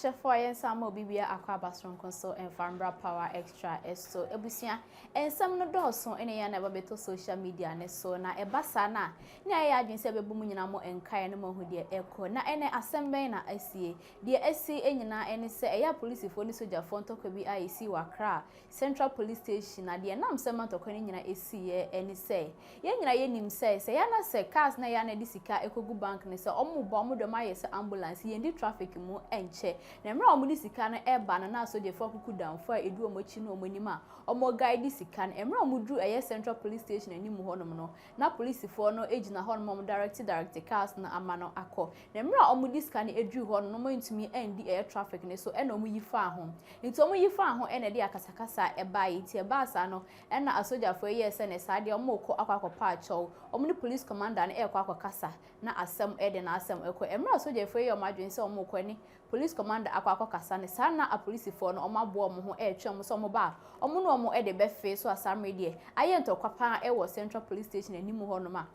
Asha for yen samo bibia akwa basron konso and farmbra power extra esto ebusia and some no doso ene ya never beto social media ne so na ebasa na nya ya adwin se bebu nyina mo enkae ne mahu de eko na ene asemben na asie de asi enyina ene se eya police fo ni soja fo ntoko bi IC wa Accra Central Police Station na de nam se mantoko ni nyina esie ene se ye nyina ye nim se ya na se cars na ya na disika ekogu bank ne se omo bo omo do maye se ambulance ye ndi traffic mu enche na mra omo disika na eba na so de fo kuku danfo edu omo chi no omo nima omo guide disika na mra omo dru eye Central Police Station ani mu honom no na police fo no ejina honom omo direct cars na amano akọ na mra omo disika na edru ho no mo ntumi endi eye traffic ne so ena omo yifa ho nti omo yifa ho ena de akasakasa eba yi ti eba asa no ena asoja fo eye se ne sade omo ko akwakopa acho omo ni police commander na ekwa akokasa na asem ede na asem eko mra asoja fo eye omo adwen se omo kwani police commander akokasa ne sana a police fo no omo abo omo ho etwe omo so omo ba omo no omo ede be fe so asamre de aye ntokwa e wo Central Police Station animu ho no ma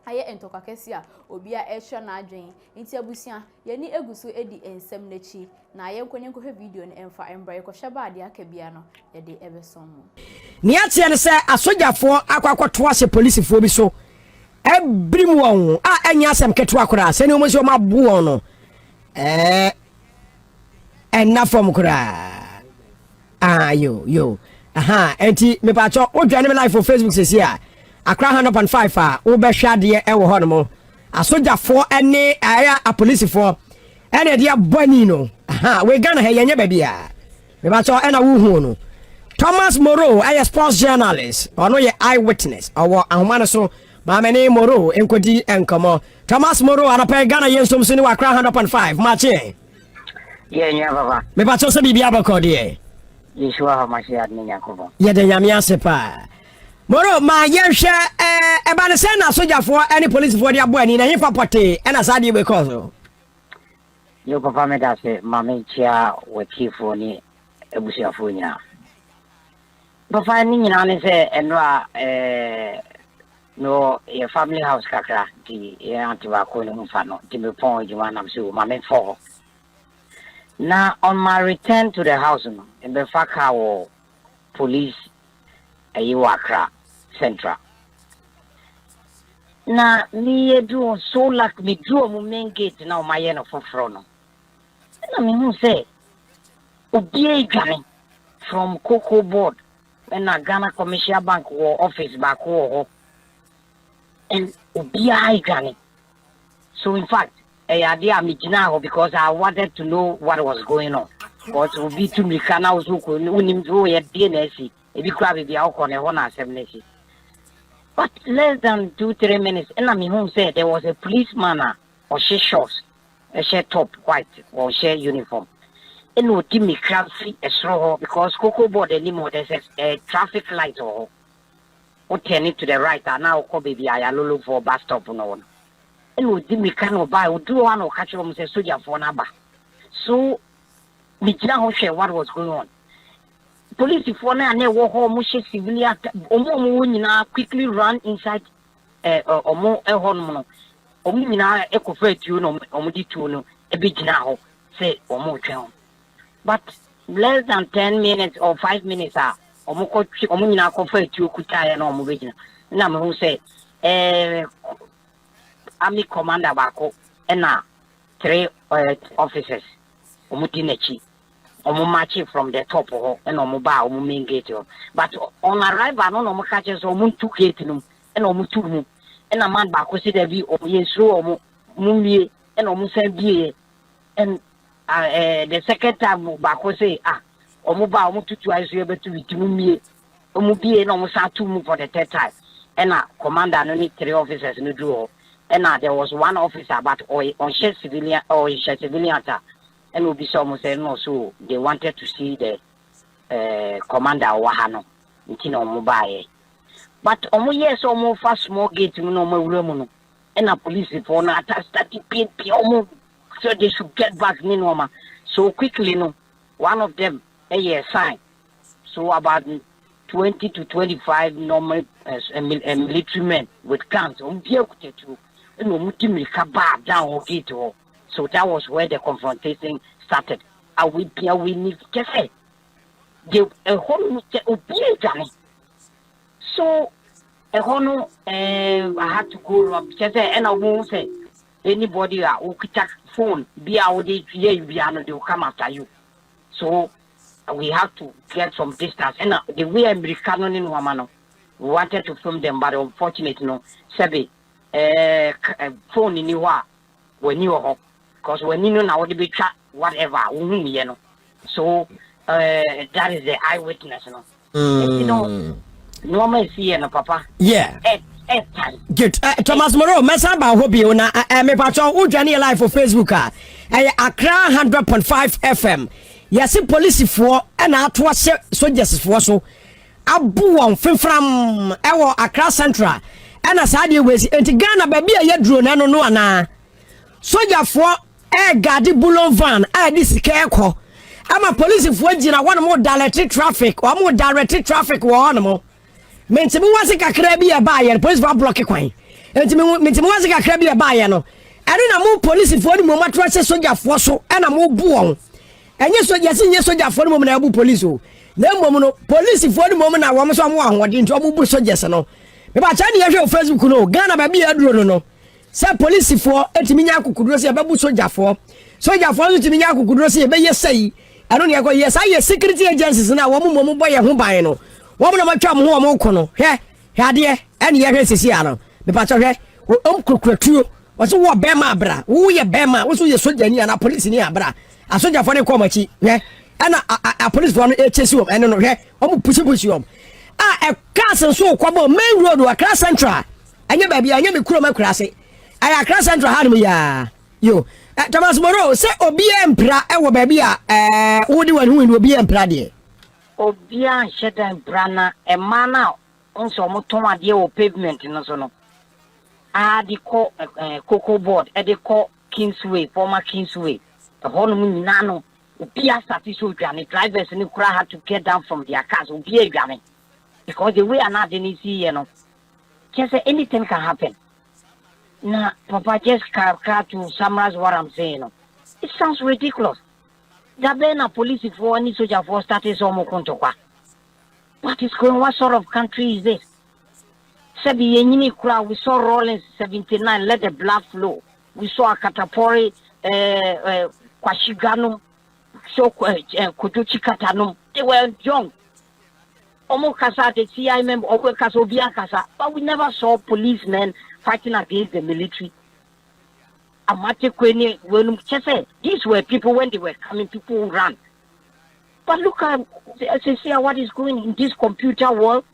aye entokwa kesi a obia ehwe na adwen nti abusia yani eguso edi ensem nachi na aye nkwenyenko hwe video no emfa embra yekwohwe ba ade aka bia no ye de ebesom ni atie ne se asojafo akwakoto ase police fo bi so ebrim won a enya asem keto akora se ne omo se o mabu won no enna from kura yo aha enti me pa cho o dwane me live for Facebook sesi a Accra 100.5 a wo be hwade e wo ho no mo asojafo ene aya a police fo ene dia bani no aha we Ghana he yenye ba bia me pa cho ena wo hu no Thomas Moro a sports journalist ono ye eyewitness owo ahoma so ma me ne Moro enkodi enkomo Thomas Moro anapa Ghana yensom so ni wa Accra 100.5 ma che nya baba me pa cho se bibia bakọ de Yeshua ha mashi adni nyakobo ye de nyame asepa Moro ma yehwe ba ne se na sojafo any police for dia boani na hifa pote na sade be cause yo papa me da se mama chia watifo ni ebusiafo nya papa ni nyina ne se enwa no your family house kakra di e anti ba ko ni mfa no di me pon juma na so mama fo na on my return to the house no in the faka wo police Accra Central na ni edu so like me do mo main gate na o maye no foforo no na me hu say obi edwane from Cocoa Board na Ghana Commercial Bank wo office back wo and obi edwane so in fact idea me gina because I wanted to know what was going on because obi to me kana wo ko unim do ye DNC ebi kwa bibi akọ na ho na asem. But less than 2-3 minutes, and I mean, who said there was a policeman or she shorts, a she top white or she uniform. And would give me crab free a straw because Cocoa Board anymore there's a traffic light or turn it to the right and now call baby I look for bus stop no one. And would give me kind of buy would do one or catch them say soldier for number. So me don't share what was going on. Police for na walk home civilian omo nyina quickly run inside omo ehon no omo nyina ekofa atu no omo di tu no e be gina ho say omo twen but less than 10 minutes or 5 minutes omo nyina kofa atu kuta ya na omo be gina na me hu say army commander bako na 3 officers omo di nachi omo march from the top and omo ba omo main gate but on arrival no omo catch so omo two gate no and omo two mu and a man ba ko see there be omo yesro omo mumie and omo say bie and the second time ba ko say omo ba omo tutu aso betu witi mumie omo bie na omo sa two mu for the third time and commander no need 3 officers no do and there was one officer but on share civilian or share civilian and will be someone saying no, so they wanted to see the commander Wahano, Intino Mobile. But almost yes, almost fast small gate, no more room, and a police report started pay almost so they should get back Ninoma. So quickly, no, one of them a sign. So about 20 to 25 normal military men with guns on the and down gate. So that was where the confrontation started. we need to say the whole obi so a hono I had to go up just and I won't say anybody who could take phone be out there they'll come after you. So we have to get some distance and the way I'm recording in Wamano we wanted to film them but unfortunately no sabi phone in you when you are because when you know now the be chat whatever you know so that is the eyewitness you know normal see no papa yeah good Thomas Moreau mesa ba hobi una me patcho udwane live for Facebook Accra 100.5 FM yesi police for na ato ase soldiers for so abu won fimfram ewo Accra Central na saade wezi enti Ghana ba bia ye duro na no ana soldier for gadi bulon van di sika ekọ ama police for gina one more direct traffic or more direct traffic wo no mo mentimi wase kakra bi e ba ye police for block kwan mentimi wase kakra bi e ba ye no eri na mo police for ni mo matro se soldier for so na mo bu won enye soldier se nye soldier for ni mo na bu police o na mo no police for ni mo na wo so mo ahode nti o bu soldiers no me ba cha ni ye hwe Facebook no Ghana ba bi e duro no se police for etimi nya akukuduro se ba bu soldier for so etimi nya akukuduro se be ye sei anu ne ko yes aye security agencies na wo mo boy ho ban no wo mo na matwa mo ho mo ko no hwe ade ene ye hwe sisi ano me pa cha hwe omkukratuo wo so wo be ma bra wo ye be ma wo so ye soldier ni na police ni abra a soldier for ne ko machi hwe ana a police for no chase wo ene no hwe wo mo pushi wo e cars so kwa bo main road Accra Central anya ba bia anya me kuro makura se aya Accra Central ha no ya yo Thomas Moreau say obi empra e wo ba bia wodi wani hu obi empra de obi a sheda empra na e ma na onso mo ton ade o pavement no so no a di ko cocoa board e di ko Kingsway former Kingsway the whole mu nyina no obi a start so dwane drivers ni kura had to get down from their cars obi a dwane because the way ana dey ni see you know just anything can happen. Nah, Papa, just to summarize what I'm saying. It sounds ridiculous. There been a police for any soldier for starting some more. What is going? What sort of country is this? We saw Rollins 79, let the blood flow. We saw a Katapori, Kwashigano, so Kutuchi Katano. They were young. Omo Kasa, the CI member, Omo Kasobia Kasa, but we never saw policemen fighting against the military. These were people when they were coming, people who ran. But look at what is going in this computer world.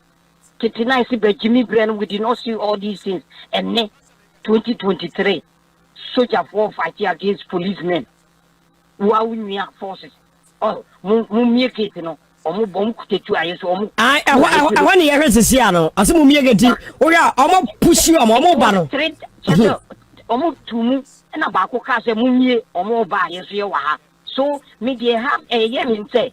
Jimmy Brennan, we did not see all these things. And then 2023, soldier war fighting against policemen. Who forces. Oh, you know. I want to hear this. As a mummy, oh, yeah, I'm push you, I'm mobile. Almost 2 months, and a baco cast a mummy or more by so, media have a year say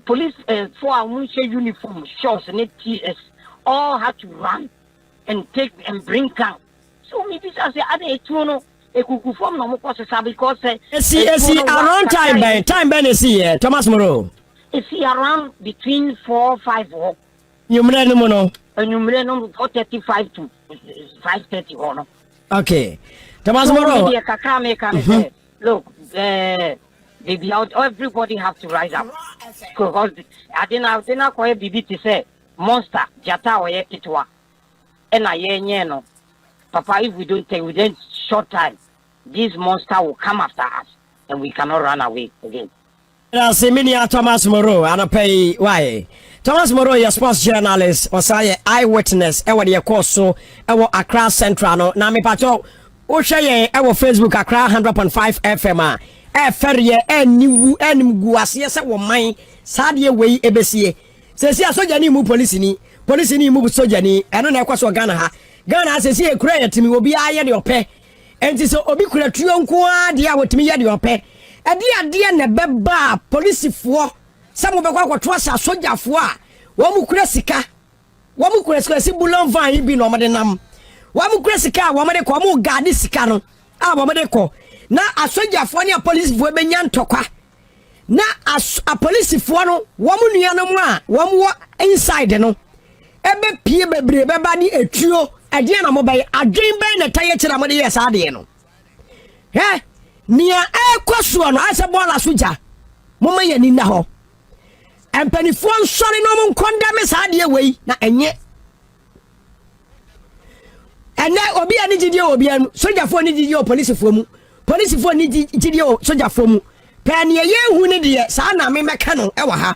police for our uniform, shorts, and TS all had to run and take and bring out. So, maybe I say, I don't a cuckoo from no process because around time, Ben is here, Thomas Moreau. Is he around between 4 or 5 or you no 4:35 to 5:30 or no? Okay, Thomas Moreau. Look, baby, everybody have to rise up because I didn't quite be to say monster jata or yekitwa, and no, Papa. If we don't take within short time, this monster will come after us, and we cannot run away again. Thomas Moreau, and I pay why. Thomas Moreau, your sports journalist, or say eyewitness, ever the course so ever Accra Central. Now, me pato, Oshaye, ever Facebook Accra 100.5 FM. Ferry, and new and guasias, or mine, Sadia way, EBC. Says, yeah, so Janny move police ni move so Janny, and don't have what Ghana. Ghana says, here, credit to me will be I your pay. And so Obicula Trion, dear, with me at your pay. Adia na beba police for some of the trust a soldier for one mukresika one mukreska bulon van bi no madenam one mukresika one de ko mu gadi sika no a wo de ko na a soldier for ne police for benya ntokwa na a polisifoɔ no wɔn nuanom a wɔn wɔ inside no ebe pie bebre beba ni etuo ade na mo bɛyɛ adwen bɛn na taye kyerɛ mo de yɛ saa de no nia ekoso no ase bola soja mo ma yɛ ni na hɔ empanifoɔ nsɔre no mo nkɔnda me saa de wei na enye ene obi ani gidie obi anu sojafoɔ ni gidie o polisifoɔ mu ni gidie o sojafoɔ mu pɛ ne yɛ hu ne de saa na me mɛka no ɛwɔ ha